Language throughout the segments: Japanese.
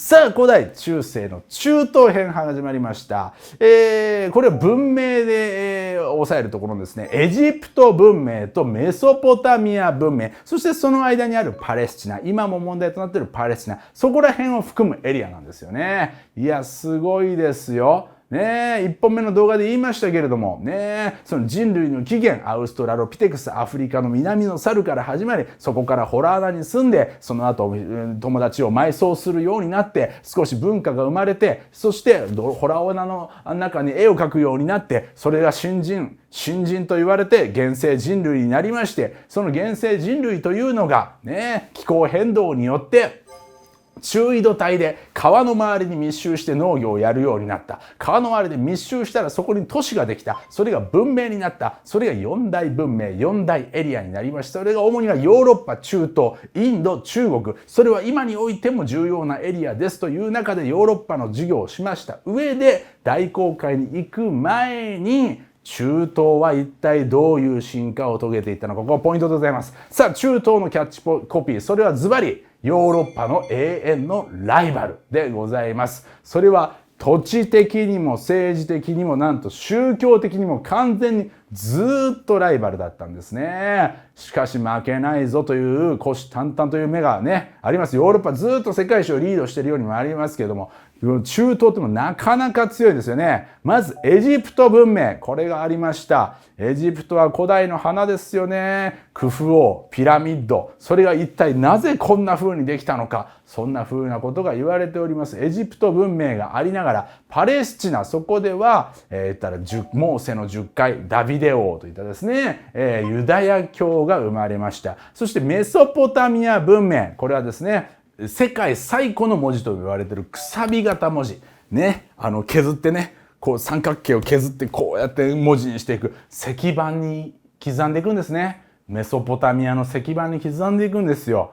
さあ、古代中世の中東編始まりました。これは文明で、押さえるところですね。エジプト文明とメソポタミア文明、そしてその間にあるパレスチナ、今も問題となっているパレスチナ、そこら辺を含むエリアなんですよね。いや、すごいですよ。ねえ、1本目の動画で言いましたけれども、ねえ、その人類の起源、アウストラロピテクス、アフリカの南の猿から始まり、そこからホラー穴に住んで、その後、友達を埋葬するようになって、少し文化が生まれて、そして、ホラー穴の中に絵を描くようになって、それが新人と言われて、現世人類になりまして、その現世人類というのが、ね、気候変動によって、中緯度帯で川の周りに密集して農業をやるようになった。川の周りで密集したらそこに都市ができた。それが文明になった。それが四大文明、四大エリアになりました。それが主にはヨーロッパ、中東、インド、中国。それは今においても重要なエリアですという中でヨーロッパの授業をしました上で、大航海に行く前に中東は一体どういう進化を遂げていったのか。ここがポイントでございます。さあ、中東のキャッチコピー、それはズバリヨーロッパの永遠のライバルでございます。それは土地的にも政治的にもなんと宗教的にも完全にずっとライバルだったんですね。しかし負けないぞという虎視眈々という目がねあります。ヨーロッパずっと世界史をリードしているようにもありますけれども、中東ってもなかなか強いですよね。まずエジプト文明、これがありました。エジプトは古代の花ですよね。クフ王、ピラミッド、それが一体なぜこんな風にできたのか、そんな風なことが言われております。エジプト文明がありながらパレスチナ、そこでは、モーセの10回ダビデ王といったですね、ユダヤ教が生まれました。そしてメソポタミア文明、これはですね世界最古の文字と言われているくさび型文字ね、削ってね、こう三角形を削ってこうやって文字にしていく、石板に刻んでいくんですね。メソポタミアの石板に刻んでいくんですよ。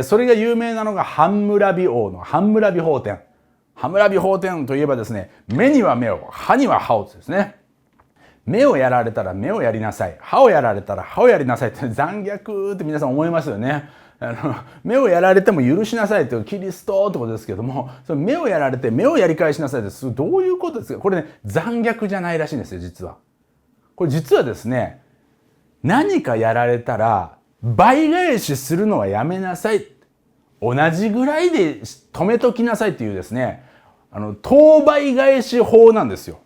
それが有名なのがハンムラビ王のハンムラビ法典。ハンムラビ法典といえばですね、目には目を、歯には歯をですね。目をやられたら目をやりなさい、歯をやられたら歯をやりなさいって残虐って皆さん思いますよね。目をやられても許しなさいというキリストってことですけども、その目をやられて目をやり返しなさいってどういうことですか。これね、残虐じゃないらしいんですよ。実はこれ実はですね、何かやられたら倍返しするのはやめなさい、同じぐらいで止めときなさいっていうですね、等倍返し法なんですよ。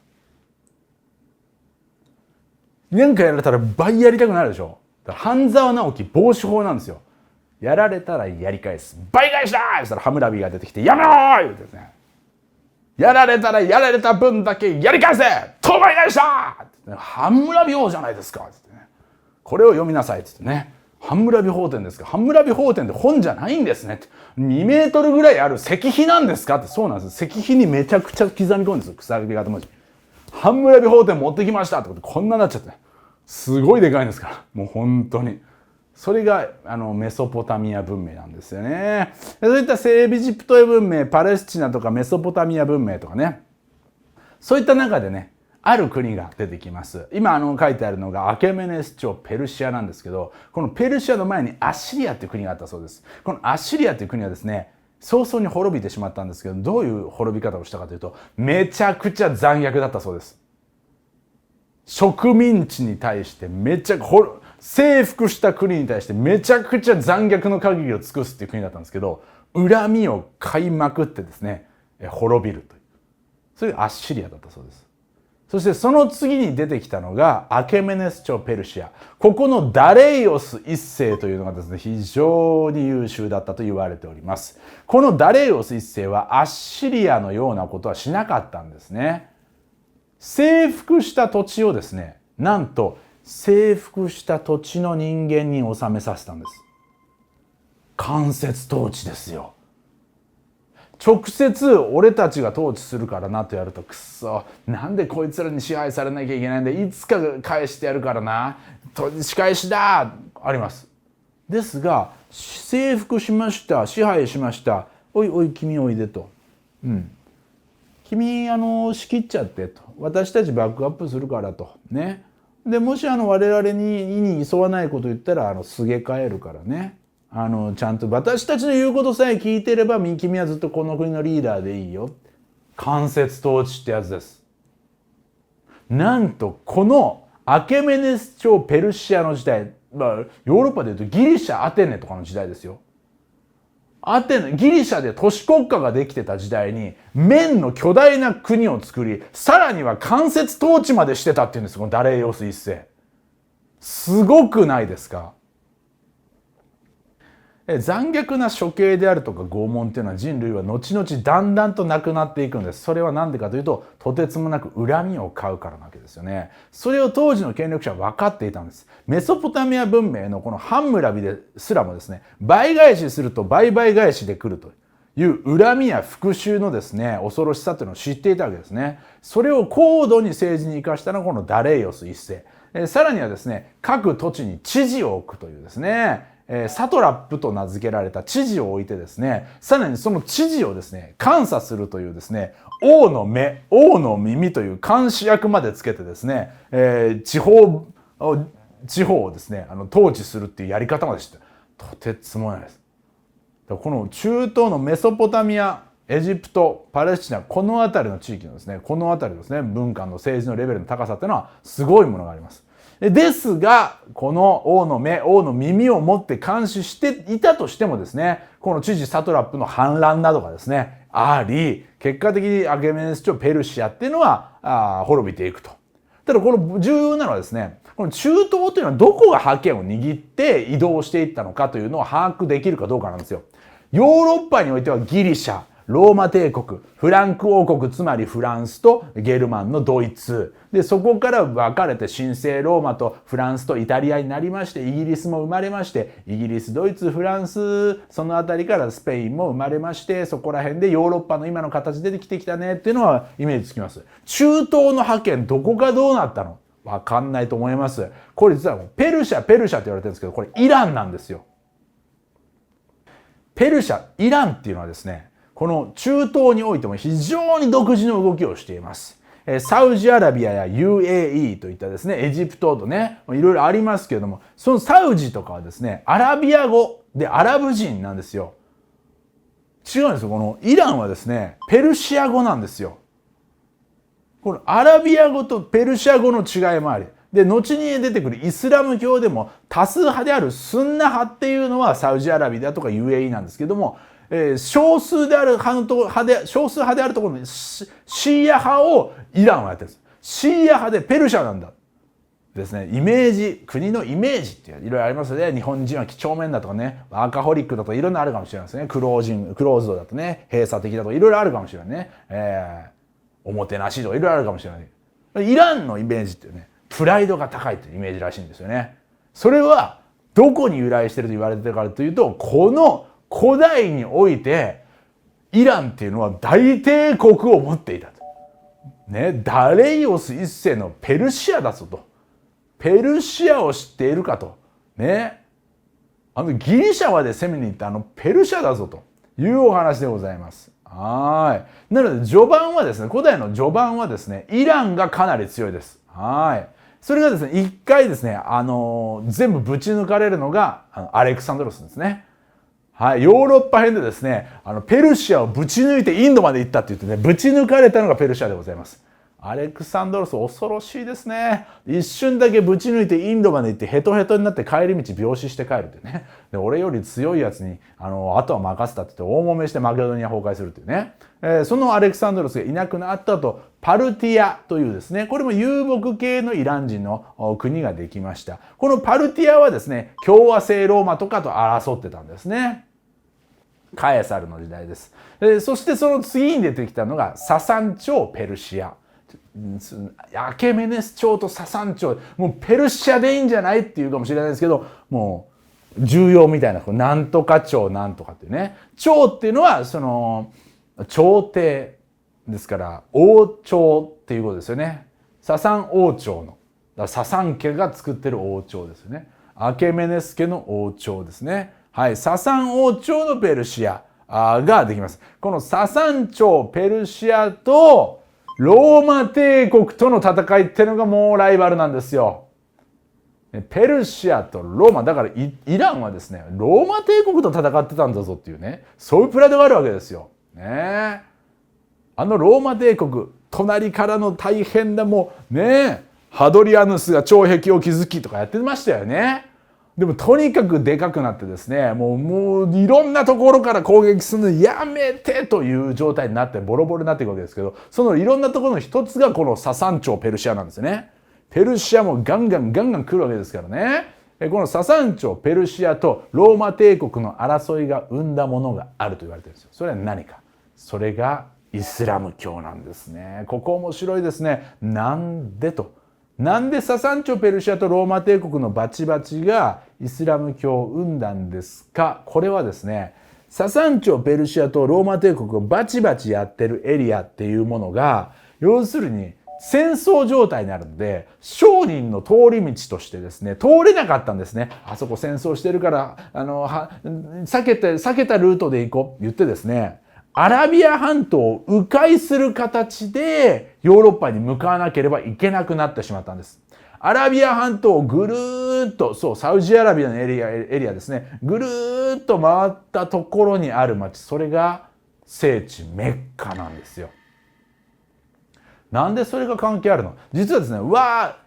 何かやられたら倍やりたくなるでしょ。半沢直樹防止法なんですよ。やられたらやり返す、倍返しだーって言ったらハムラビが出てきて、やめろー言うてですね、やられたらやられた分だけやり返せ、等倍返しだーって、ね、ハムラビ法じゃないですかって、ね、これを読みなさいってってね、ハンムラビ法典ですか、ハンムラビ法典って本じゃないんですねって、2メートルぐらいある石碑なんですかって。そうなんです。石碑にめちゃくちゃ刻み込むんですよ、くさび型文字。ハンムラビ法典持ってきましたってことでこんなになっちゃって、すごいでかいんですから、もう本当に。それがメソポタミア文明なんですよね。そういった西エジプト文明、パレスチナとかメソポタミア文明とかね、そういった中でね、ある国が出てきます。今書いてあるのがアケメネス朝ペルシアなんですけど、このペルシアの前にアッシリアっていう国があったそうです。このアッシリアっていう国はですね、早々に滅びてしまったんですけど、どういう滅び方をしたかというと、めちゃくちゃ残虐だったそうです。植民地に対してめちゃ征服した国に対してめちゃくちゃ残虐の限りを尽くすっていう国だったんですけど、恨みを買いまくってですね、滅びるという、そういうアッシリアだったそうです。そしてその次に出てきたのがアケメネス朝ペルシア。ここのダレイオス一世というのがですね、非常に優秀だったと言われております。このダレイオス一世はアッシリアのようなことはしなかったんですね。征服した土地をですね、なんと征服した土地の人間に治めさせたんです。間接統治ですよ。直接俺たちが統治するからなとやると、くっそ、なんでこいつらに支配されなきゃいけないんだ、いつか返してやるからな、仕返しだ、あります。ですが、征服しました、支配しました、おいおい君おいでと、君仕切っちゃってと、私たちバックアップするからとね。でもし我々に意に沿わないこと言ったらすげ替えるからね。ちゃんと私たちの言うことさえ聞いてれば君はずっとこの国のリーダーでいいよ。間接統治ってやつです。なんとこのアケメネス朝ペルシアの時代、ヨーロッパでいうとギリシャアテネとかの時代ですよ。ギリシャで都市国家ができてた時代に面の巨大な国を作り、さらには間接統治までしてたっていうんです、このダレイオス一世。すごくないですか？残虐な処刑であるとか拷問っていうのは人類は後々だんだんとなくなっていくんです。それは何でかというと、とてつもなく恨みを買うからなわけですよね。それを当時の権力者は分かっていたんです。メソポタミア文明のこのハンムラビですらもですね、倍返しすると倍々返しで来るという恨みや復讐のですね、恐ろしさというのを知っていたわけですね。それを高度に政治に生かしたのがこのダレイオス一世。さらにはですね、各土地に知事を置くというですね、サトラップと名付けられた知事を置いてですね、さらにその知事をですね、監査するというですね、王の目、王の耳という監視役までつけてですね、地方をですね、統治するっていうやり方までして、とてつもないです。この中東のメソポタミア、エジプト、パレスチナ、この辺りの地域のですね、この辺りですね、文化の政治のレベルの高さっていうのはすごいものがあります。ですが、この王の目、王の耳を持って監視していたとしてもですね、この知事サトラップの反乱などがですね、あり、結果的にアケメネス朝ペルシアっていうのは滅びていくと。ただこの重要なのはですね、この中東というのはどこが覇権を握って移動していったのかというのを把握できるかどうかなんですよ。ヨーロッパにおいてはギリシャ、ローマ帝国、フランク王国、つまりフランスとゲルマンのドイツ。で、そこから分かれて神聖ローマとフランスとイタリアになりまして、イギリスも生まれまして、イギリス、ドイツ、フランス、そのあたりからスペインも生まれまして、そこら辺でヨーロッパの今の形でできてきたねっていうのはイメージつきます。中東の覇権、どこがどうなったの？わかんないと思います。これ実はペルシャって言われてるんですけど、これイランなんですよ。ペルシャ、イランっていうのはですね、この中東においても非常に独自の動きをしています。サウジアラビアや UAE といったですね、エジプトとね、いろいろありますけれども、そのサウジとかはですね、アラビア語でアラブ人なんですよ。違うんですよ。このイランはですね、ペルシア語なんですよ。このアラビア語とペルシア語の違いもあり、で、後に出てくるイスラム教でも多数派であるスンナ派っていうのはサウジアラビアだとか UAE なんですけども、少数派であるところのシーア派をイランはやってるんです。シーア派でペルシャなんだ。ですね、イメージ、国のイメージっていろいろありますよね。日本人は几帳面だとかね、ワーカホリックだとかいろんなあるかもしれないですね。クローズドだとね、閉鎖的だとかいろいろあるかもしれないね。おもてなしとかいろいろあるかもしれない。イランのイメージっていうね、プライドが高いというイメージらしいんですよね。それはどこに由来していると言われているかというと、この古代においてイランっていうのは大帝国を持っていたと。ね、ダレイオス一世のペルシアだぞと。ペルシアを知っているかと。ね。ギリシャまで攻めに行ったペルシアだぞというお話でございます。はい。なので序盤はですね、古代の序盤はですね、イランがかなり強いです。はい。それがですね、一回ですね、全部ぶち抜かれるのがアレクサンドロスですね。はい、ヨーロッパ編でですね、ペルシアをぶち抜いてインドまで行ったって言ってね、ぶち抜かれたのがペルシアでございます。アレクサンドロス恐ろしいですね。一瞬だけぶち抜いてインドまで行ってヘトヘトになって帰り道病死して帰るってね。で、俺より強いやつにあとは任せたって言って大揉めしてマケドニア崩壊するっていうね。そのアレクサンドロスがいなくなった後、パルティアというですね、これも遊牧系のイラン人の国ができました。このパルティアはですね、共和制ローマとかと争ってたんですね。カエサルの時代です。そしてその次に出てきたのがササン朝ペルシア。アケメネス朝とササン朝、もうペルシアでいいんじゃないっていうかもしれないですけど、もう重要みたいな、なんとか朝なんとかっていうね。朝っていうのはその朝廷ですから王朝っていうことですよね。ササン王朝の、だからササン家が作ってる王朝ですよね。アケメネス家の王朝ですね。はい、ササン王朝のペルシアができます。このササン朝ペルシアとローマ帝国との戦いっていうのがもうライバルなんですよ。ペルシアとローマ、だからイランはですね、ローマ帝国と戦ってたんだぞっていうね、そういうプライドがあるわけですよ。ね、ローマ帝国、隣からの大変なもうね、ハドリアヌスが城壁を築きとかやってましたよね。でもとにかくでかくなってですね、もういろんなところから攻撃するのやめてという状態になってボロボロになっていくわけですけど、そのいろんなところの一つがこのササン朝ペルシアなんですよね。ペルシアもガンガン来るわけですからね。このササン朝ペルシアとローマ帝国の争いが生んだものがあると言われてるんですよ。それは何か。それがイスラム教なんですね。ここ面白いですね。なんでササン朝ペルシアとローマ帝国のバチバチがイスラム教を生んだんですか。これはですね、ササン朝ペルシアとローマ帝国をバチバチやってるエリアっていうものが、要するに戦争状態になるので、商人の通り道としてですね、通れなかったんですね。あそこ戦争してるから避けたルートで行こう言ってですね、アラビア半島を迂回する形でヨーロッパに向かわなければいけなくなってしまったんです。アラビア半島をぐるーっと、そう、サウジアラビアのエリアですね、ぐるーっと回ったところにある町、それが聖地メッカなんですよ。なんでそれが関係あるの？実はですね、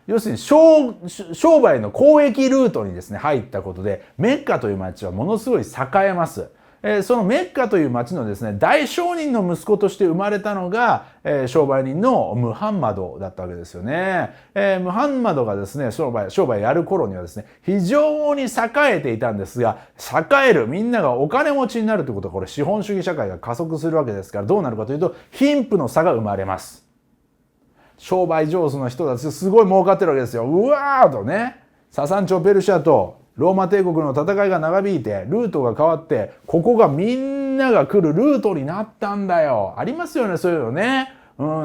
要するに商売の交易ルートにですね、入ったことで、メッカという町はものすごい栄えます。そのメッカという町のですね、大商人の息子として生まれたのが、商売人のムハンマドだったわけですよね。ムハンマドがですね、商売やる頃にはですね、非常に栄えていたんですが、みんながお金持ちになるということは、これ資本主義社会が加速するわけですから、どうなるかというと、貧富の差が生まれます。商売上手の人たちすごい儲かってるわけですよ。うわーとね、ササン朝ペルシアとローマ帝国の戦いが長引いてルートが変わって、ここがみんなが来るルートになったんだよ。ありますよね、そういうのね。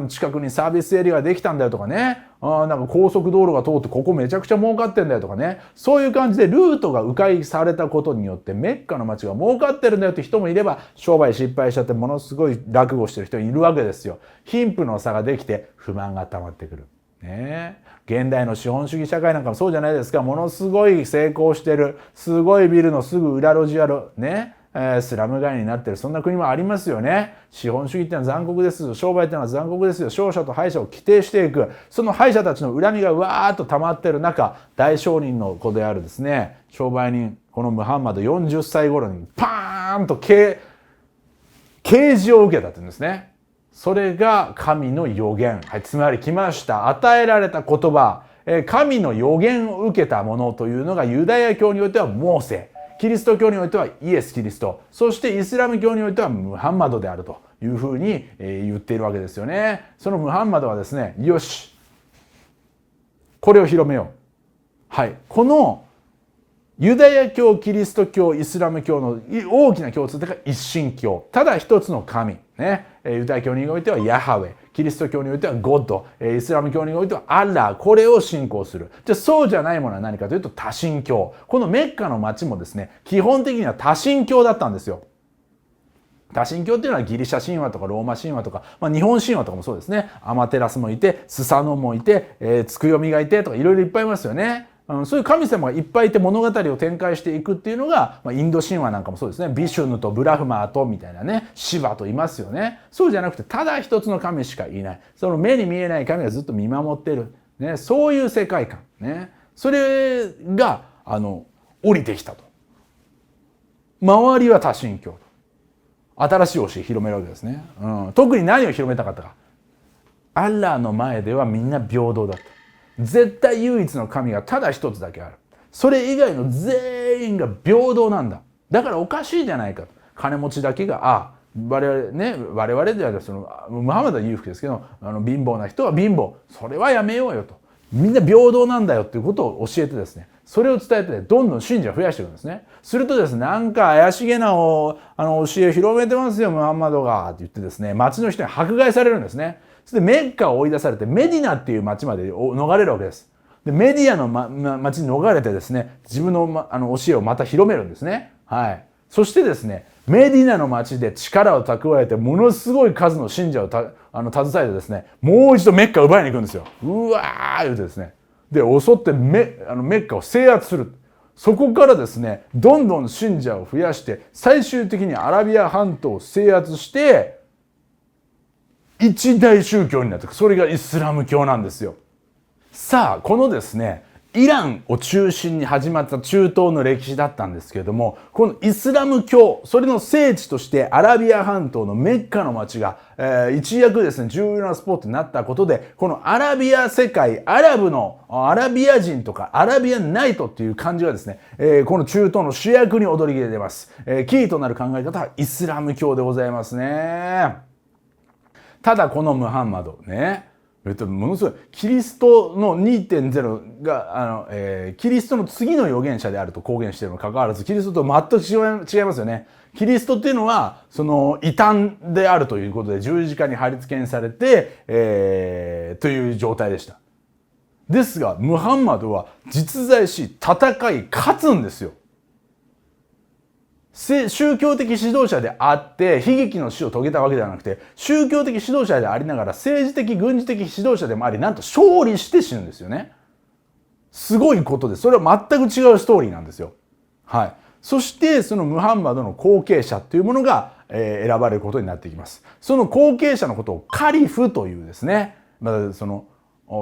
近くにサービスエリアができたんだよとかね。なんか高速道路が通ってここめちゃくちゃ儲かってんだよとかね。そういう感じでルートが迂回されたことによってメッカの街が儲かってるんだよって人もいれば、商売失敗しちゃってものすごい落語してる人いるわけですよ。貧富の差ができて不満が溜まってくる。ね、現代の資本主義社会なんかもそうじゃないですか。ものすごい成功してる、すごいビルのすぐ裏路地あるね、スラム街になってる、そんな国もありますよね。資本主義ってのは残酷です。商売ってのは残酷ですよ。勝者と敗者を規定していく、その敗者たちの恨みがわーっと溜まってる中、大商人の子であるですね、商売人、このムハンマド40歳頃にパーンと啓示を受けたっていうんですね。それが神の予言、はい、つまり来ました、与えられた言葉、神の予言を受けたものというのが、ユダヤ教においてはモーセ、キリスト教においてはイエス・キリスト、そしてイスラム教においてはムハンマドであるというふうに言っているわけですよね。そのムハンマドはですね、よし、これを広めよう。はい、このユダヤ教、キリスト教、イスラム教の大きな共通点が一神教。ただ一つの神。ね。ユダヤ教においてはヤハウェ。キリスト教においてはゴッド。イスラム教においてはアッラー。これを信仰する。じゃあそうじゃないものは何かというと多神教。このメッカの町もですね、基本的には多神教だったんですよ。多神教っていうのはギリシャ神話とかローマ神話とか、日本神話とかもそうですね。アマテラスもいて、スサノもいて、ツクヨミがいてとかいろいろいっぱいいますよね。そういう神様がいっぱいいて物語を展開していくっていうのが、インド神話なんかもそうですね。ビシュヌとブラフマーとみたいなね、シヴァといますよね。そうじゃなくて、ただ一つの神しかいない。その目に見えない神がずっと見守ってる。ね、そういう世界観。ね。それが、降りてきたと。周りは多神教と。新しい教え広めるわけですね。特に何を広めたかったか。アッラーの前ではみんな平等だった。絶対唯一の神がただ一つだけある。それ以外の全員が平等なんだ。だからおかしいじゃないかと。金持ちだけが、我々ではそのムハンマドは裕福ですけど、貧乏な人は貧乏。それはやめようよと。みんな平等なんだよっていうことを教えてですね、それを伝えて、どんどん信者を増やしていくんですね。するとですね、なんか怪しげな教えを広めてますよ、ムハンマドがって言ってですね、町の人に迫害されるんですね。そしてメッカを追い出されてメディナっていう町まで逃れるわけです。でメディアの、町に逃れてですね、自分の、教えをまた広めるんですね。はい。そしてですね、メディナの町で力を蓄えてものすごい数の信者を携えてですね、もう一度メッカを奪いに行くんですよ。うわー言うてですね。で襲ってメッカを制圧する。そこからですね、どんどん信者を増やして、最終的にアラビア半島を制圧して、一大宗教になっていく。それがイスラム教なんですよ。さあ、このですね、イランを中心に始まった中東の歴史だったんですけれども、このイスラム教、それの聖地としてアラビア半島のメッカの町が、一躍ですね、重要なスポットになったことで、このアラビア世界、アラビア人とかアラビアンナイトっていう漢字がですね、この中東の主役に躍り出てます。キーとなる考え方はイスラム教でございますね。ただこのムハンマドね、ものすごいキリストの 2.0 がキリストの次の預言者であると公言しているにもかかわらず、キリストと全く違いますよね。キリストっていうのはその異端であるということで十字架に貼り付けにされて、という状態でした。ですがムハンマドは実在し戦い勝つんですよ。宗教的指導者であって悲劇の死を遂げたわけではなくて、宗教的指導者でありながら政治的軍事的指導者でもあり、なんと勝利して死ぬんですよね。すごいことです。それは全く違うストーリーなんですよ。はい。そしてそのムハンマドの後継者というものが、選ばれることになっていきます。その後継者のことをカリフというですね、その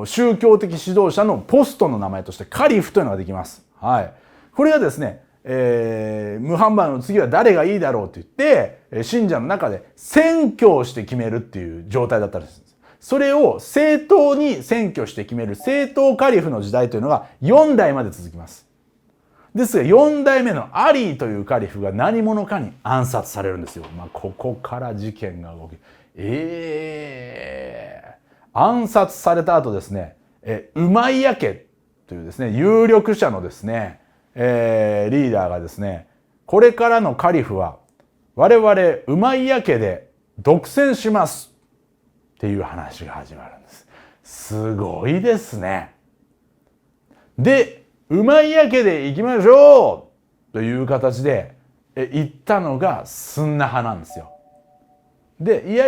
宗教的指導者のポストの名前としてカリフというのができます。はい。これがですね、ムハンマドの次は誰がいいだろうと言って信者の中で選挙をして決めるっていう状態だったんです。それを正当に選挙して決める正当カリフの時代というのが4代まで続きます。ですが4代目のアリーというカリフが何者かに暗殺されるんですよ。ここから事件が動き、暗殺された後ですね、ウマイヤ家というですね有力者のですねリーダーがですね、これからのカリフは我々ウマイヤ家で独占しますっていう話が始まるんです。すごいですね。で、ウマイヤ家で行きましょうという形で行ったのがスンナ派なんですよ。で、いや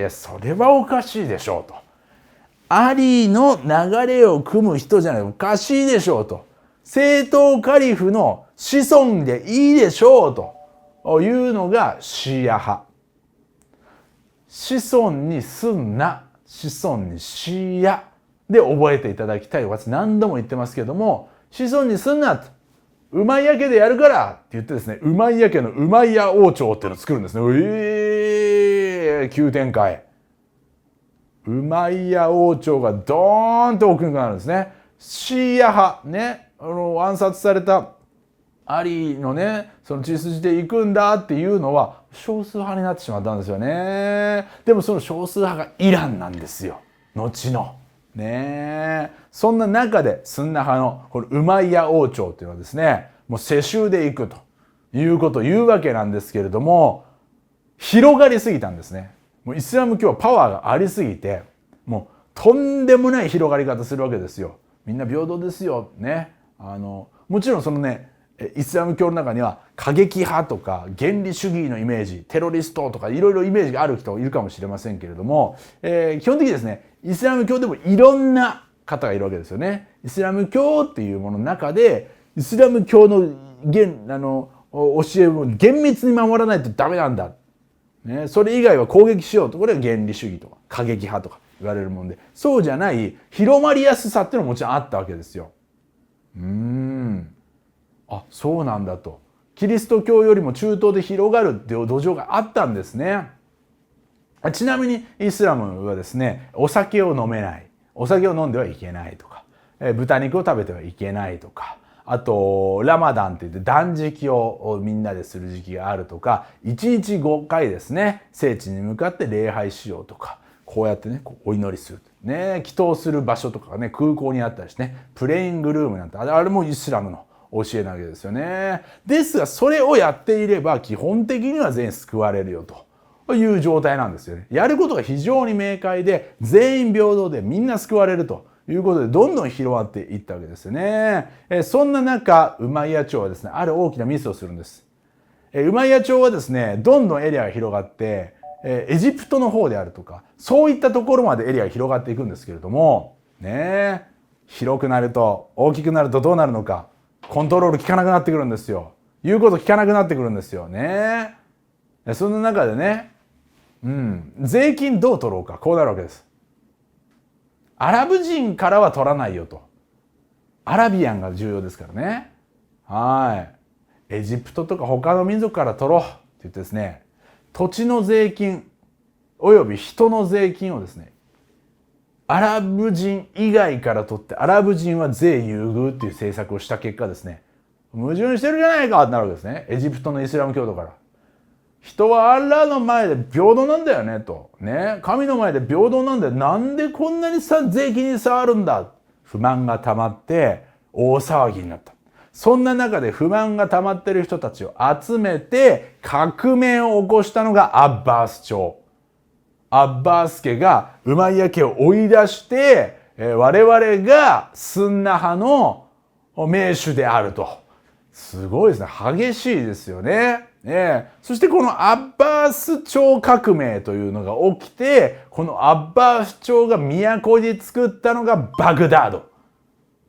それはおかしいでしょうと。アリーの流れを組む人じゃない、おかしいでしょうと。正統カリフの子孫でいいでしょうというのがシーア派。子孫にスンナ、子孫にシーアで覚えていただきたい。私何度も言ってますけども、子孫にスンナとウマイヤ家でやるからって言ってですね、ウマイヤ家のウマイヤ王朝っていうのを作るんですね。急展開。ウマイヤ王朝がドーンと大きくなるんですね。シーア派ね、暗殺されたアリのね、その血筋で行くんだっていうのは少数派になってしまったんですよね。でもその少数派がイランなんですよ。後のね。そんな中でスンナ派のこのウマイヤ王朝っていうのはですね、もう世襲で行くということを言うわけなんですけれども、広がりすぎたんですね。もうイスラム教はパワーがありすぎて、もうとんでもない広がり方するわけですよ。みんな平等ですよね。もちろんそのね、イスラム教の中には過激派とか原理主義のイメージ、テロリストとかいろいろイメージがある人いるかもしれませんけれども、基本的にですね、イスラム教でもいろんな方がいるわけですよね。イスラム教っていうものの中でイスラム教の教えを厳密に守らないとダメなんだ、ね、それ以外は攻撃しようと、これが原理主義とか過激派とか言われるもんで、そうじゃない広まりやすさっていうのももちろんあったわけですよ。あ、そうなんだと。キリスト教よりも中東で広がるっていう土壌があったんですね。ちなみにイスラムはですね、お酒を飲めない、お酒を飲んではいけないとか、豚肉を食べてはいけないとか、あとラマダンっていって断食をみんなでする時期があるとか、1日5回ですね、聖地に向かって礼拝しようとか、こうやってね、お祈りするね、祈祷する場所とかがね、空港にあったりしてね、プレイングルームなんて、あれもイスラムの教えなわけですよね。ですがそれをやっていれば基本的には全員救われるよという状態なんですよね。やることが非常に明快で、全員平等でみんな救われるということで、どんどん広がっていったわけですよね。そんな中、ウマイヤ朝はですね、ある大きなミスをするんです。ウマイヤ朝はですね、どんどんエリアが広がって、エジプトの方であるとか、そういったところまでエリアが広がっていくんですけれども、ね、広くなると、大きくなるとどうなるのか。コントロール効かなくなってくるんですよ。言うこと聞かなくなってくるんですよね。その中でね、税金どう取ろうか、こうなるわけです。アラブ人からは取らないよと。アラビアンが重要ですからね。エジプトとか他の民族から取ろうって言ってですね、土地の税金および人の税金をですね、アラブ人以外から取ってアラブ人は税優遇っていう政策をした結果ですね、矛盾してるじゃないかってなるわけですね。エジプトのイスラム教徒から。人はアッラーの前で平等なんだよねと。ね。神の前で平等なんだよ。なんでこんなに税金に差あるんだ。不満が溜まって大騒ぎになった。そんな中で不満が溜まってる人たちを集めて革命を起こしたのがアッバース朝。アッバース家がウマイヤ家を追い出して、我々がスンナ派の盟主であると。すごいですね。激しいですよね。そしてこのアッバース朝革命というのが起きて、このアッバース朝が都に作ったのがバグダード。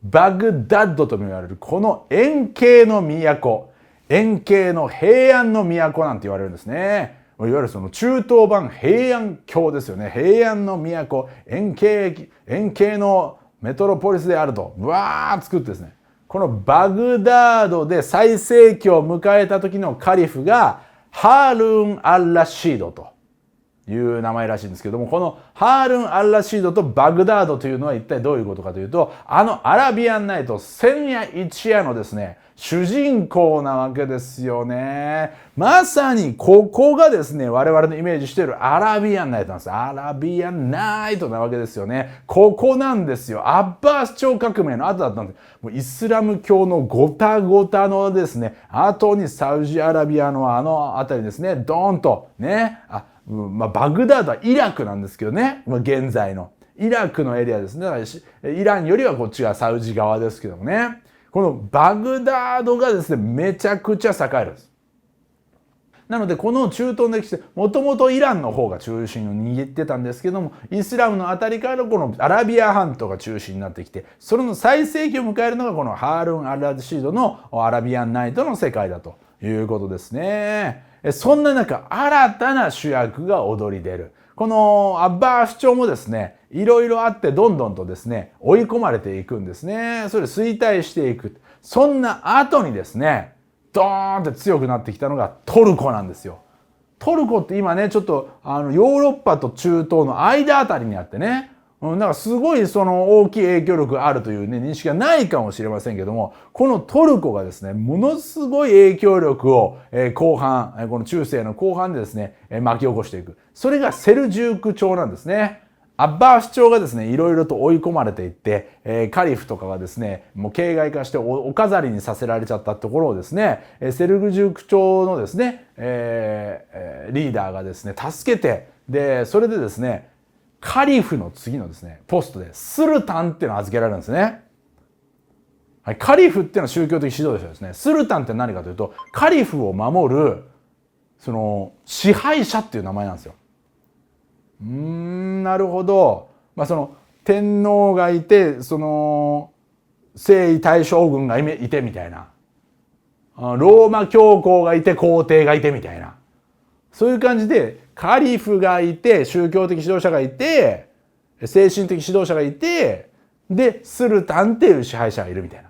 バグダッドとも言われるこの円形の都、円形の平安の都なんて言われるんですね。いわゆるその中東版平安京ですよね。平安の都、円形のメトロポリスであると、わー作ってですね。このバグダードで最盛期を迎えた時のカリフがハールーン・アッラシードという名前らしいんですけども、このハールーン・アッラシードとバグダードというのは一体どういうことかというと、アラビアンナイト千夜一夜のですね、主人公なわけですよね。まさにここがですね、我々のイメージしているアラビアンナイトなんです。アラビアンナイトなわけですよね。ここなんですよ。アッバース朝革命の後だったんです。もうイスラム教のゴタゴタのですね、後にサウジアラビアの辺りですね、ドーンとね、バグダードはイラクなんですけどね、現在のイラクのエリアですね。だからイランよりはこっちがサウジ側ですけどもね。このバグダードがですね、めちゃくちゃ栄えるんです。なのでこの中東の歴史でもともとイランの方が中心を握ってたんですけども、イスラムのあたりからこのアラビア半島が中心になってきて、それの最盛期を迎えるのがこのハールーン・アッラシードのアラビアンナイトの世界だということですね。そんな中、新たな主役が躍り出る。このアッバース朝もですね、いろいろあってどんどんとですね、追い込まれていくんですね。それ衰退していく。そんな後にですね、ドーンって強くなってきたのがトルコなんですよ。トルコって今ね、ちょっとヨーロッパと中東の間あたりにあってね、なんかすごいその大きい影響力があるというね、認識がないかもしれませんけども、このトルコがですね、ものすごい影響力を後半、この中世の後半でですね、巻き起こしていく。それがセルジューク朝なんですね。アッバース朝がですね、いろいろと追い込まれていって、カリフとかがですね、もう形骸化してお飾りにさせられちゃったところをですね、セルジューク朝のですね、リーダーがですね、助けて、で、それでですね、カリフの次のですね、ポストでスルタンっていうのを預けられるんですね。はい、カリフっていうのは宗教的指導者ですね。スルタンって何かというと、カリフを守る、その、支配者っていう名前なんですよ。なるほど。その、天皇がいて、その、征夷大将軍がいてみたいな。ローマ教皇がいて、皇帝がいてみたいな。そういう感じで、カリフがいて、宗教的指導者がいて、精神的指導者がいて、で、スルタンっていう支配者がいるみたいな。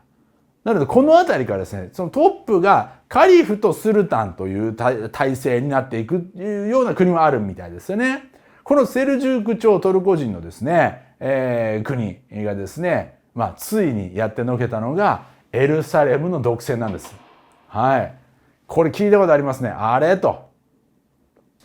なので、このあたりからですね、そのトップがカリフとスルタンという体制になっていくような国もあるみたいですよね。このセルジューク朝トルコ人のですね、国がですね、ついにやってのけたのがエルサレムの独占なんです。はい。これ聞いたことありますね。あれと。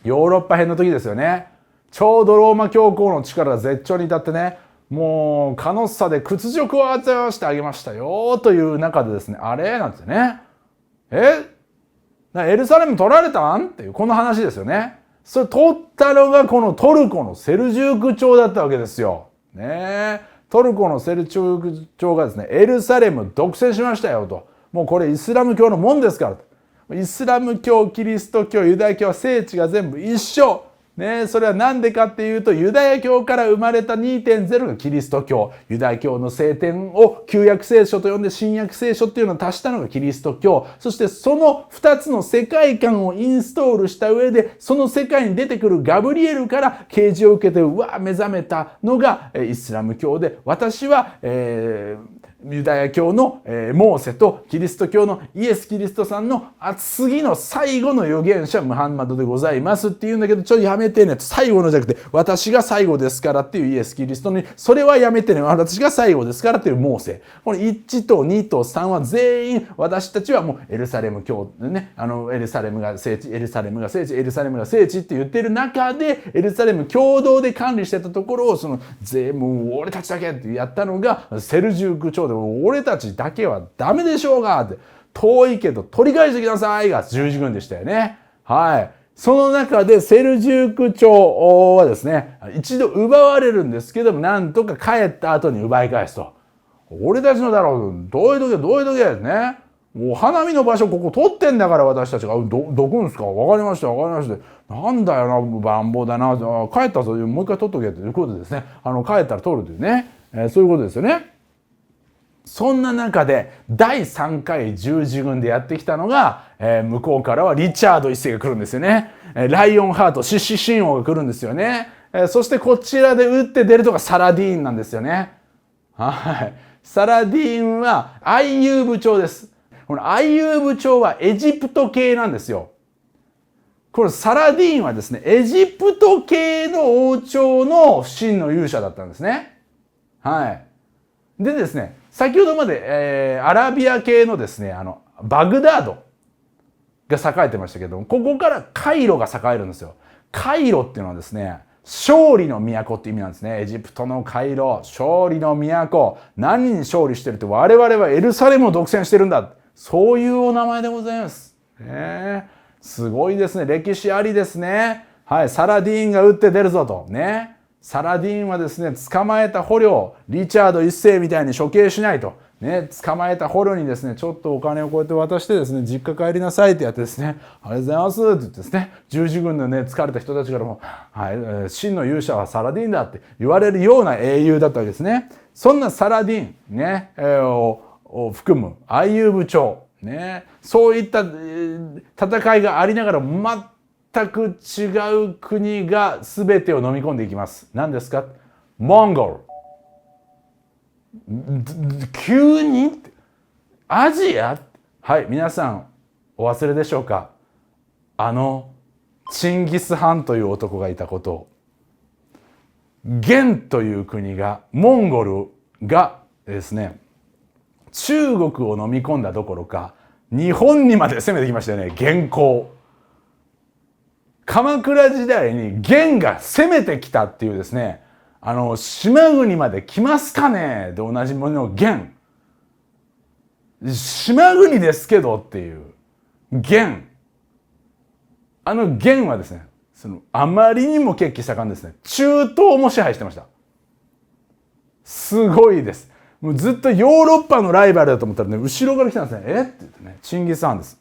ヨーロッパ編の時ですよね。ちょうどローマ教皇の力が絶頂に至ってね、もうカノッサで屈辱を与えしてあげましたよという中でですね、あれなんてね、エルサレム取られたんっていうこの話ですよね。それ取ったのがこのトルコのセルジューク朝だったわけですよ。ね、トルコのセルジューク朝がですね、エルサレム独占しましたよと。もうこれイスラム教のもんですからと。イスラム教、キリスト教、ユダヤ教は聖地が全部一緒。ね、それは何でかっていうと、ユダヤ教から生まれた 2.0 がキリスト教。ユダヤ教の聖典を旧約聖書と呼んで新約聖書っていうのを足したのがキリスト教。そしてその2つの世界観をインストールした上で、その世界に出てくるガブリエルから啓示を受けて、目覚めたのがイスラム教で、私は、ユダヤ教のモーセとキリスト教のイエス・キリストさんの次の最後の預言者ムハンマドでございますって言うんだけど、ちょっとやめてねと、最後のじゃなくて私が最後ですからっていうイエス・キリストに、それはやめてね、私が最後ですからっていうモーセ。この1と2と3は全員私たちはもうエルサレム教でね、エルサレムが聖地、エルサレムが聖地、エルサレムが聖地って言ってる中で、エルサレム共同で管理してたところを全部俺たちだけってやったのがセルジューク朝で、俺たちだけはダメでしょうがって、遠いけど取り返してきなさいが十字軍でしたよね。はい。その中でセルジューク朝はですね、一度奪われるんですけども、なんとか帰った後に奪い返すと。俺たちのだろう、どういう時ですね。もう花見の場所ここ取ってんだから私たちが、どくんすか、わかりました。なんだよな、乱暴だな、帰ったぞ、もう一回取っとけということですね。帰ったら取るというね、そういうことですよね。そんな中で第3回十字軍でやってきたのが、向こうからはリチャード1世が来るんですよね。ライオンハート、獅子神王が来るんですよね。そしてこちらで打って出るのがサラディーンなんですよね。はい。サラディーンはアイユーブ朝です。このアイユーブ朝はエジプト系なんですよ。このサラディーンはですね、エジプト系の王朝の真の勇者だったんですね。はい。でですね、先ほどまで、アラビア系のですね、バグダードが栄えてましたけども、ここからカイロが栄えるんですよ。カイロっていうのはですね、勝利の都って意味なんですね。エジプトのカイロ、勝利の都。何に勝利してるって、我々はエルサレムを独占してるんだ。そういうお名前でございます。すごいですね。歴史ありですね。はい、サラディーンが打って出るぞと。ね。サラディーンはですね、捕まえた捕虜、リチャード1世みたいに処刑しないと。ね、捕まえた捕虜にですね、ちょっとお金をこうやって渡してですね、実家帰りなさいってやってですね、ありがとうございますって言ってですね、十字軍のね、疲れた人たちからも、はい、真の勇者はサラディーンだって言われるような英雄だったわけですね。そんなサラディーン、ね、を含むアイユーブ朝、ね、そういった戦いがありながら全く違う国が全てを飲み込んでいきます。何ですか？モンゴル。急にアジア？はい、皆さんお忘れでしょうか？チンギス・ハンという男がいたことを。元という国が、モンゴルがですね、中国を飲み込んだどころか、日本にまで攻めてきましたよね、元寇。鎌倉時代に元が攻めてきたっていうですね、島国まで来ますかねで同じものの元。島国ですけどっていう元。元はですね、あまりにも血気盛んですね。中東も支配してました。すごいです。もうずっとヨーロッパのライバルだと思ったらね、後ろから来たんですね。って言ってね、チンギス・ハンです。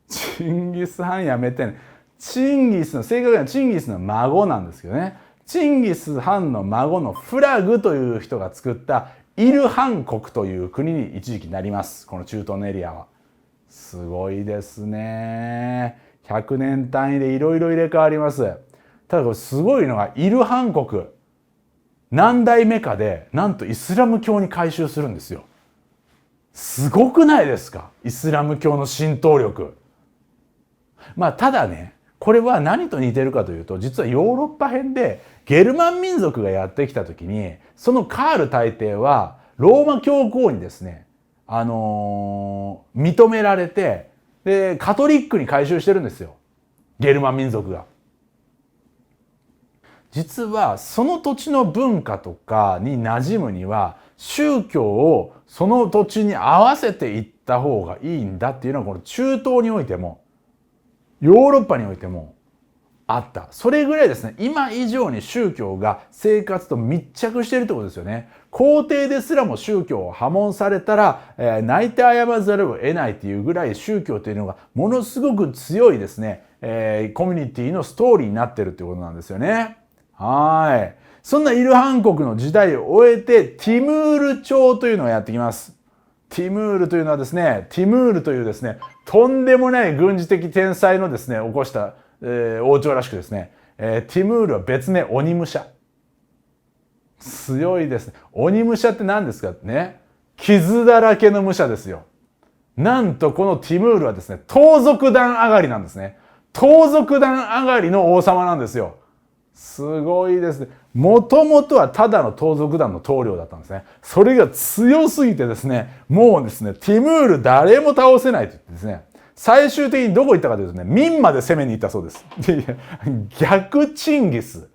チンギス・ハンやめてね。チンギスの、正確にはチンギスの孫なんですけどね。チンギス・ハンの孫のフラグという人が作ったイルハン国という国に一時期なります。この中東のエリアは。すごいですね。100年単位でいろいろ入れ替わります。ただこれすごいのが、イルハン国何代目かでなんとイスラム教に改宗するんですよ。すごくないですか？イスラム教の浸透力。まあただね、これは何と似てるかというと、実はヨーロッパ編でゲルマン民族がやってきた時に、そのカール大帝はローマ教皇にですね、認められて、でカトリックに改宗してるんですよ、ゲルマン民族が。実はその土地の文化とかに馴染むには、宗教をその土地に合わせていった方がいいんだっていうのは、この中東においてもヨーロッパにおいてもあった。それぐらいですね、今以上に宗教が生活と密着しているってことですよね。皇帝ですらも宗教を破門されたら、泣いて謝らざるを得ないっていうぐらい、宗教というのがものすごく強いですね、コミュニティのストーリーになってるってことなんですよね。はい。そんなイルハン国の時代を終えて、ティムール朝というのがやってきます。ティムールというのはですね、ティムールというですね、とんでもない軍事的天才のですね、起こした、王朝らしくですね、ティムールは別名鬼武者。強いですね。鬼武者って何ですかってね、傷だらけの武者ですよ。なんとこのティムールはですね、盗賊団上がりなんですね。盗賊団上がりの王様なんですよ。すごいですね。もともとはただの盗賊団の統領だったんですね。それが強すぎてですね、もうですね、ティムール誰も倒せないと言ってですね、最終的にどこ行ったかというとね、明まで攻めに行ったそうです。逆チンギス。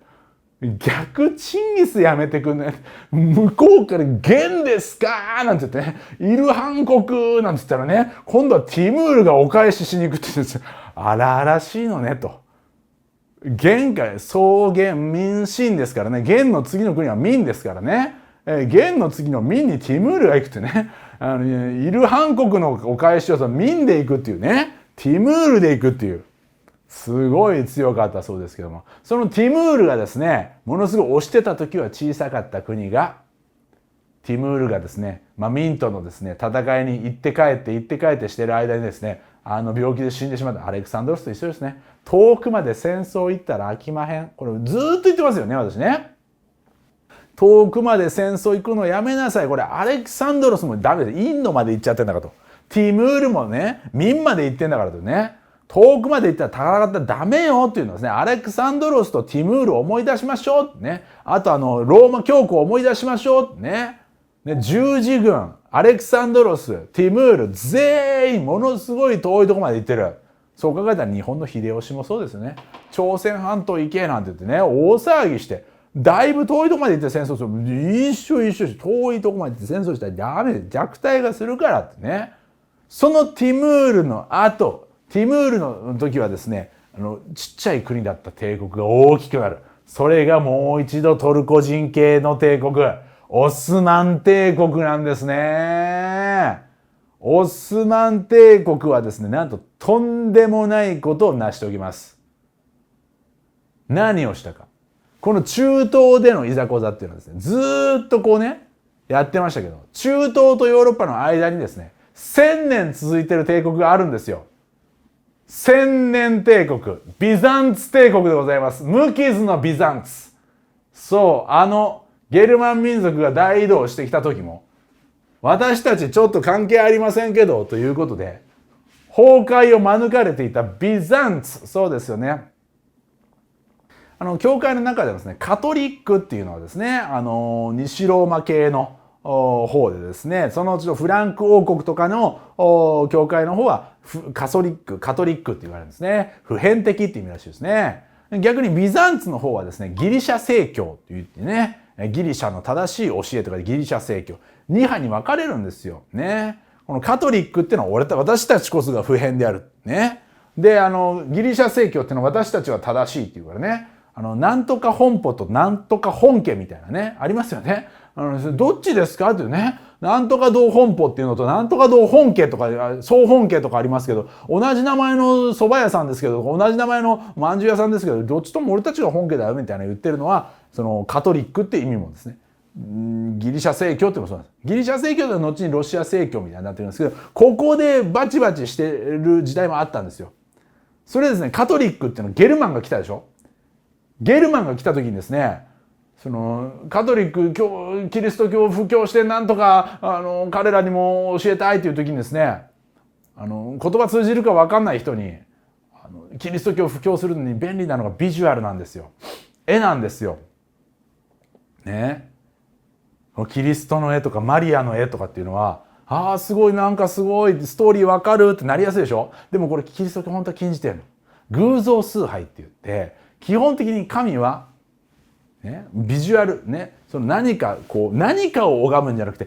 逆チンギスやめてくんね。向こうから元ですかなんて言ってね、イルハン国なんて言ったらね、今度はティムールがお返ししに行くって言うんですよ。荒々しいのねと。元か草原民進ですからね、元の次の国は民ですからね、元の次の民にティムールが行くってね、イルハン国のお返しを民で行くっていうね、ティムールで行くっていう。すごい強かったそうですけども、そのティムールがですね、ものすごい押してた時は小さかった国が、ティムールがですね、民とのですね、戦いに行って帰ってしてる間にですね、病気で死んでしまったアレクサンドロスと一緒ですね。遠くまで戦争行ったら飽きまへん。これずっと言ってますよね、私ね。遠くまで戦争行くのやめなさい。これアレクサンドロスもダメで、インドまで行っちゃってんだからと。ティムールもね、民まで行ってんだからとね。遠くまで行ったら戦ったらダメよっていうのはですね、アレクサンドロスとティムールを思い出しましょうってね。あとローマ教皇を思い出しましょうってね。十字軍、アレクサンドロス、ティムール、全員ものすごい遠いところまで行ってる。そう考えたら日本の秀吉もそうですよね。朝鮮半島行けなんて言ってね、大騒ぎして、だいぶ遠いところまで行って戦争する。一緒遠いところまで行って戦争したらダメで弱体がするからってね。そのティムールの後、ティムールの時はですね、ちっちゃい国だった帝国が大きくなる。それがもう一度トルコ人系の帝国、オスマン帝国なんですね。オスマン帝国はですね、なんととんでもないことを成しておきます。何をしたか。この中東でのいざこざっていうのはですね、ずーっとこうね、やってましたけど、中東とヨーロッパの間にですね、1000年続いてる帝国があるんですよ。千年帝国、ビザンツ帝国でございます。無傷のビザンツ。そう、ゲルマン民族が大移動してきた時も、私たちちょっと関係ありませんけど、ということで、崩壊を免れていたビザンツ。そうですよね。教会の中でですね、カトリックっていうのはですね、西ローマ系の方でですね、そのうちのフランク王国とかの教会の方はカトリックって言われるんですね。普遍的って意味らしいですね。逆にビザンツの方はですね、ギリシャ正教って言ってね、ギリシャの正しい教えとかでギリシャ正教、2派に分かれるんですよ。ね。このカトリックっていうのは私たちこそが普遍である。ね。で、ギリシャ正教っていうのは私たちは正しいっていうからね。なんとか本舗となんとか本家みたいなね、ありますよね。どっちですかっていうね。なんとか堂本舗っていうのとなんとか堂本家とか、総本家とかありますけど、同じ名前の蕎麦屋さんですけど、同じ名前の饅頭屋さんですけど、どっちとも俺たちが本家だよみたいな言ってるのは、そのカトリックって意味もですね。ギリシャ正教ってもそうなんです。ギリシャ正教では後にロシア正教みたいになってるんですけど、ここでバチバチしてる時代もあったんですよ。それですね、カトリックっていうのはゲルマンが来たでしょ。ゲルマンが来た時にですね、そのカトリック教キリスト教を布教してなんとか彼らにも教えたいという時にですね、言葉通じるか分かんない人にキリスト教を布教するのに便利なのがビジュアルなんですよ。絵なんですよ。ね。キリストの絵とかマリアの絵とかっていうのは、ああすごいなんかすごいストーリー分かるってなりやすいでしょ。でもこれキリスト教本当は禁じてるの。偶像崇拝って言って基本的に神はね、ビジュアルね、その何かを拝むんじゃなくて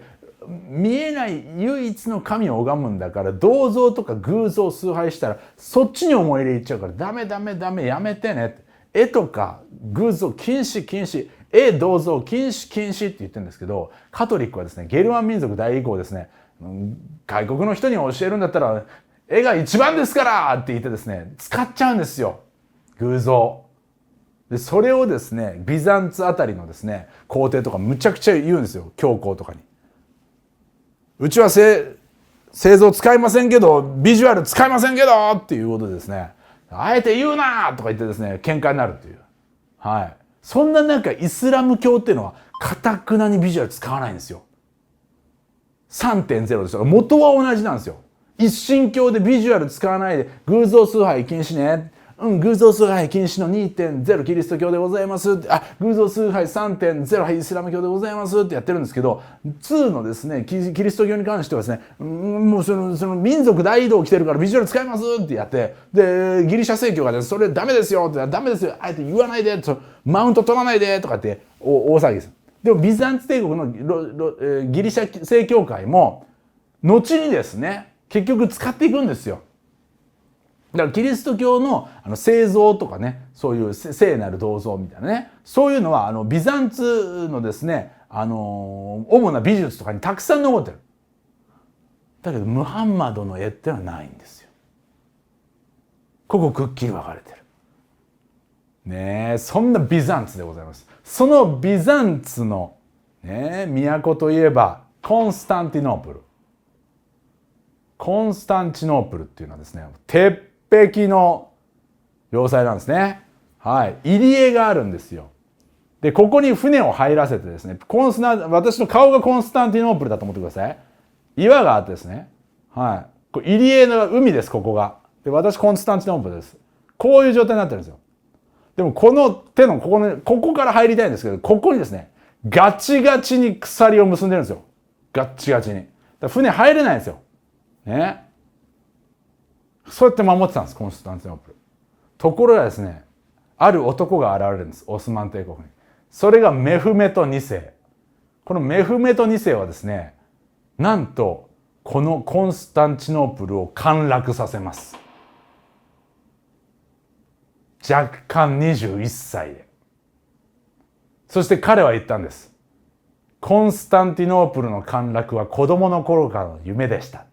見えない唯一の神を拝むんだから、銅像とか偶像を崇拝したらそっちに思い入れいっちゃうからダメやめてねって。絵とか偶像禁止、絵銅像禁止って言ってるんですけど、カトリックはですね、ゲルマン民族大以降ですね、外国の人に教えるんだったら絵が一番ですからって言ってですね、使っちゃうんですよ。偶像。で、それをですね、ビザンツあたりのですね、皇帝とかむちゃくちゃ言うんですよ。教皇とかに。うちは製造使いませんけど、ビジュアル使いませんけどっていうことでですね、あえて言うなとか言ってですね、喧嘩になるっていう。はい。そんな中、イスラム教っていうのは、堅くなにビジュアル使わないんですよ。3.0 ですから、元は同じなんですよ。一神教でビジュアル使わないで、偶像崇拝禁止ね。偶像崇拝禁止の 2.0 キリスト教でございますって、偶像崇拝 3.0 はいイスラム教でございますってやってるんですけど、2のですね、キリスト教に関してはですね、もうその民族大移動来てるからビジュアル使いますってやって、で、ギリシャ正教がね、それダメですよって、ダメですよ、あえて言わないで、マウント取らないでとかって大騒ぎです。でもビザンツ帝国のギリシャ正教会も、後にですね、結局使っていくんですよ。だからキリスト教の聖像とかね、そういう聖なる銅像みたいなね、そういうのはビザンツのですね、主な美術とかにたくさん残ってる。だけどムハンマドの絵ってのはないんですよ。ここくっきり分かれてる。ねえ、そんなビザンツでございます。そのビザンツのね、都といえばコンスタンティノープル。コンスタンチノープルっていうのはですね、鉄壁の要塞なんですね。はい。入り江があるんですよ。で、ここに船を入らせてですね、私の顔がコンスタンティノープルだと思ってください。岩があってですね。はい。これ入り江の海です、ここが。で、私コンスタンティノープルです。こういう状態になってるんですよ。でもこの手のここから入りたいんですけど、ここにですね、ガチガチに鎖を結んでるんですよ。ガッチガチに。だから船入れないんですよ。ね。そうやって守ってたんです、コンスタンティノープル。ところがですね、ある男が現れるんです、オスマン帝国に。それがメフメト2世。このメフメト2世はですね、なんと、このコンスタンチノープルを陥落させます。若干21歳で。そして彼は言ったんです。コンスタンティノープルの陥落は子供の頃からの夢でした。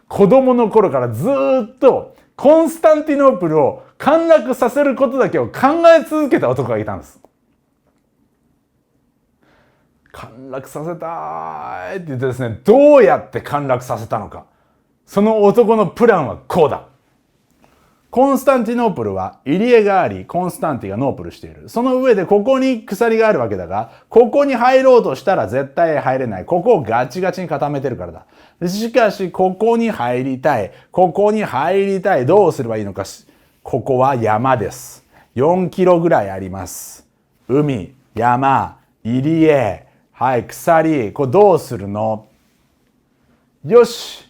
子供の頃からずっとコンスタンティノープルを陥落させることだけを考え続けた男がいたんです。陥落させたいって言ってですね、どうやって陥落させたのか。その男のプランはこうだ。コンスタンティノープルは入り江があり、コンスタンティがノープルしている。その上でここに鎖があるわけだが、ここに入ろうとしたら絶対入れない。ここをガチガチに固めてるからだ。しかし、ここに入りたい。ここに入りたい。どうすればいいのか。ここは山です。4キロぐらいあります。海、山、入り江、はい、鎖。これどうするの？よし。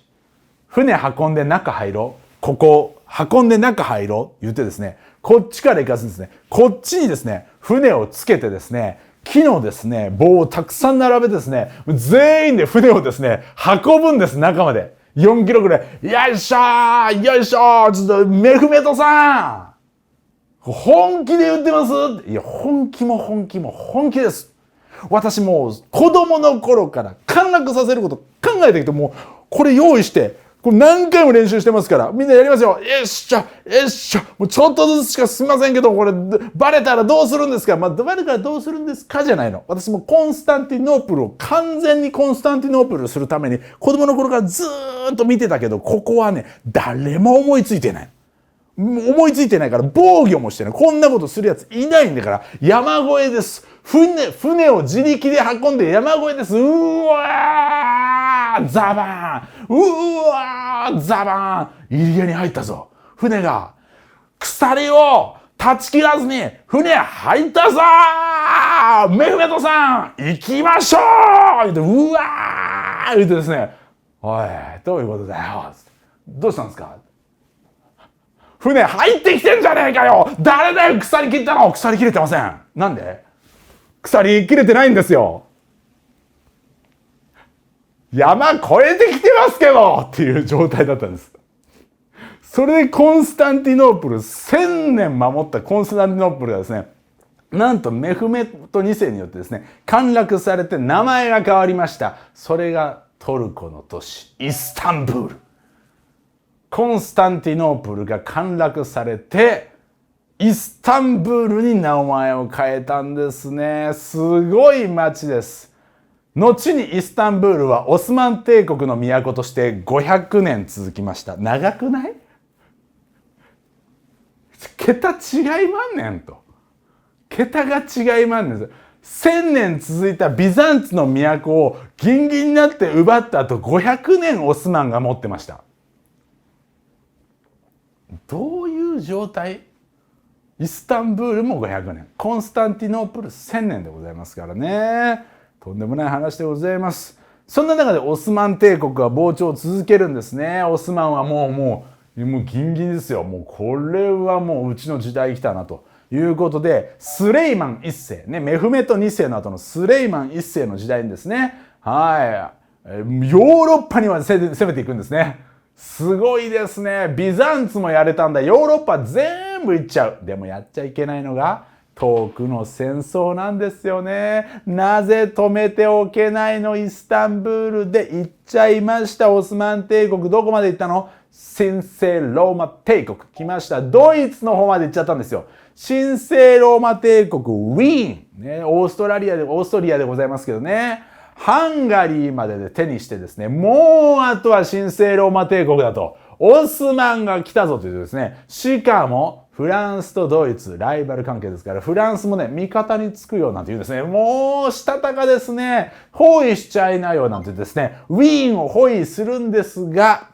船運んで中入ろう。ここ。運んで中入ろう言ってですね、こっちから行かずにですね、こっちにですね、船をつけてですね、木のですね、棒をたくさん並べてですね、全員で船をですね、運ぶんです、中まで。4キロぐらい。よいしょーよいしょーちょっと、メフメトさん本気で言ってます？いや、本気も本気も本気です。私もう子供の頃から陥落させること考えてきて、もうこれ用意して、これ何回も練習してますから、みんなやりますよ。よっしゃ、よっしゃ、もうちょっとずつしかすみませんけど、これ、バレたらどうするんですか？バレたらどうするんですかじゃないの。私もコンスタンティノープルを完全にコンスタンティノープルするために、子供の頃からずーっと見てたけど、ここはね、誰も思いついてない。思いついてないから防御もしてない。こんなことするやついないんだから、山越えです。船を自力で運んで山越えです。うわーザバーンうわーザバーン入り江に入ったぞ。船が鎖を断ち切らずに船入ったぞーメフメトさん行きましょう言って、うわー言ってですね、おい、どういうことだよ。どうしたんですか？船入ってきてんじゃねえかよ。誰だよ鎖切ったの。鎖切れてません。なんで？鎖切れてないんですよ。山越えてきてますけどっていう状態だったんです。それでコンスタンティノープル、1000年守ったコンスタンティノープルがですね、なんとメフメト2世によってですね、陥落されて名前が変わりました。それがトルコの都市イスタンブール。コンスタンティノープルが陥落されてイスタンブールに名前を変えたんですね。すごい街です。後にイスタンブールはオスマン帝国の都として500年続きました。長くない？桁違いまんねんと。桁が違いまんねん。1000年続いたビザンツの都をギンギンになって奪った後500年オスマンが持ってました。どういう状態？イスタンブールも500年、コンスタンティノープル1000年でございますからね。とんでもない話でございます。そんな中でオスマン帝国は膨張を続けるんですね。オスマンはもうギンギンですよ。もうこれはもううちの時代来たなということで、スレイマン一世ね、メフメト2世の後のスレイマン一世の時代にですね、はい、ヨーロッパには攻めていくんですね。すごいですね。ビザンツもやれたんだ。ヨーロッパ全部行っちゃう。でもやっちゃいけないのが遠くの戦争なんですよね。なぜ止めておけないの？イスタンブールで行っちゃいました。オスマン帝国どこまで行ったの？神聖ローマ帝国来ました。ドイツの方まで行っちゃったんですよ。神聖ローマ帝国ウィーン、ね、オーストリアでございますけどね。ハンガリーまでで手にしてですね、もうあとは神聖ローマ帝国だと、オスマンが来たぞというですね、しかもフランスとドイツ、ライバル関係ですから、フランスもね、味方につくよなんていうですね、もうしたたかですね、包囲しちゃいなよなんてですね、ウィーンを包囲するんですが、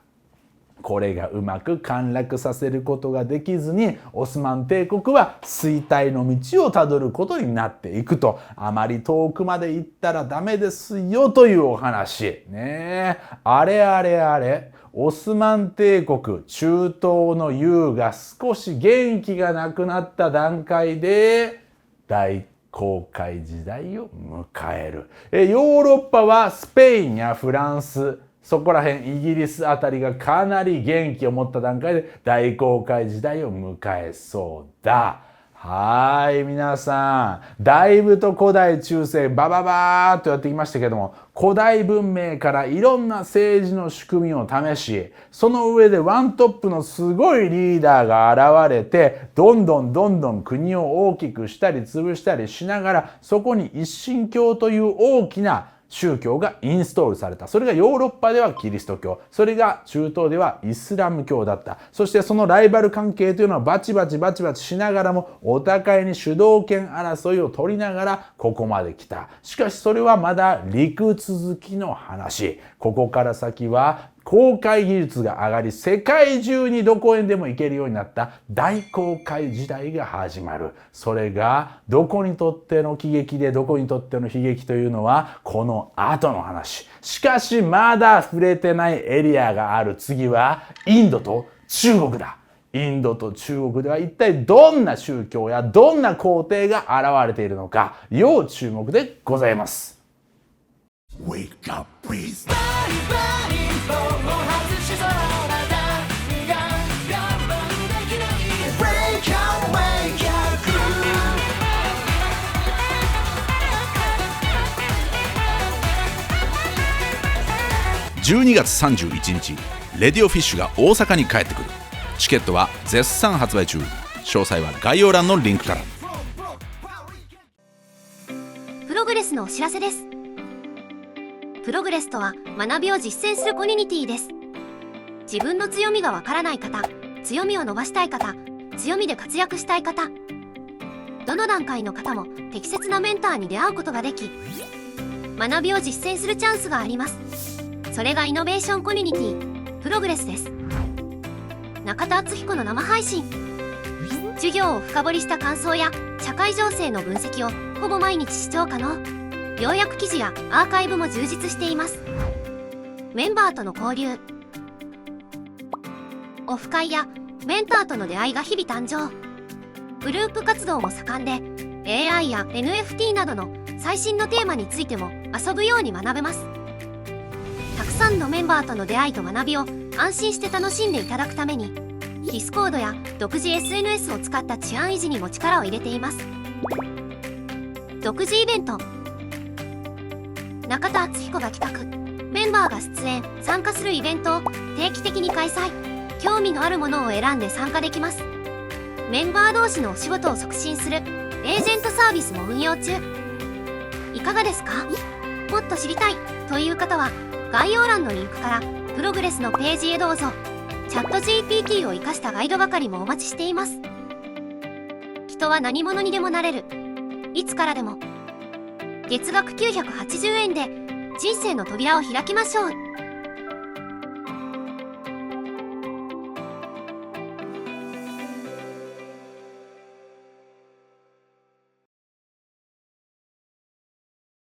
これがうまく陥落させることができずに、オスマン帝国は衰退の道をたどることになっていくと。あまり遠くまで行ったらダメですよというお話。ねえ。あれ。オスマン帝国、中東の優が少し元気がなくなった段階で、大航海時代を迎える。ヨーロッパはスペインやフランス、そこら辺イギリスあたりがかなり元気を持った段階で大航海時代を迎えそうだ。はい、皆さん、だいぶと古代中世バババーっとやってきましたけども、古代文明からいろんな政治の仕組みを試し、その上でワントップのすごいリーダーが現れて、どんどん国を大きくしたり潰したりしながら、そこに一神教という大きな宗教がインストールされた。それがヨーロッパではキリスト教、それが中東ではイスラム教だった。そしてそのライバル関係というのはバチバチしながらもお互いに主導権争いを取りながらここまで来た。しかしそれはまだ陸続きの話。ここから先は航海技術が上がり、世界中にどこへでも行けるようになった大航海時代が始まる。それがどこにとっての喜劇でどこにとっての悲劇というのはこの後の話。しかしまだ触れてないエリアがある。次はインドと中国だ。インドと中国では一体どんな宗教やどんな皇帝が現れているのか、要注目でございます。Wake up, please. 12月31日、レディオフィッシュが大阪に帰ってくる。チケットは絶賛発売中。詳細は概要欄のリンクから。プログレスのお知らせです。プログレスとは学びを実践するコミュニティです。自分の強みがわからない方、強みを伸ばしたい方、強みで活躍したい方、どの段階の方も適切なメンターに出会うことができ、学びを実践するチャンスがあります。それがイノベーションコミュニティプログレスです。中田敦彦の生配信、授業を深掘りした感想や社会情勢の分析をほぼ毎日視聴可能。要約記事やアーカイブも充実しています。メンバーとの交流、オフ会やメンターとの出会いが日々誕生。グループ活動も盛んで AI や NFT などの最新のテーマについても遊ぶように学べます。たくさんのメンバーとの出会いと学びを安心して楽しんでいただくために、ディスコードや独自 SNS を使った治安維持にも力を入れています。独自イベント、中田敦彦が企画、メンバーが出演参加するイベントを定期的に開催。興味のあるものを選んで参加できます。メンバー同士のお仕事を促進するエージェントサービスも運用中。いかがですか？もっと知りたいという方は概要欄のリンクからプログレスのページへどうぞ。チャット GPT を活かしたガイド係もお待ちしています。人は何者にでもなれる。いつからでも。月額980円で人生の扉を開きましょう。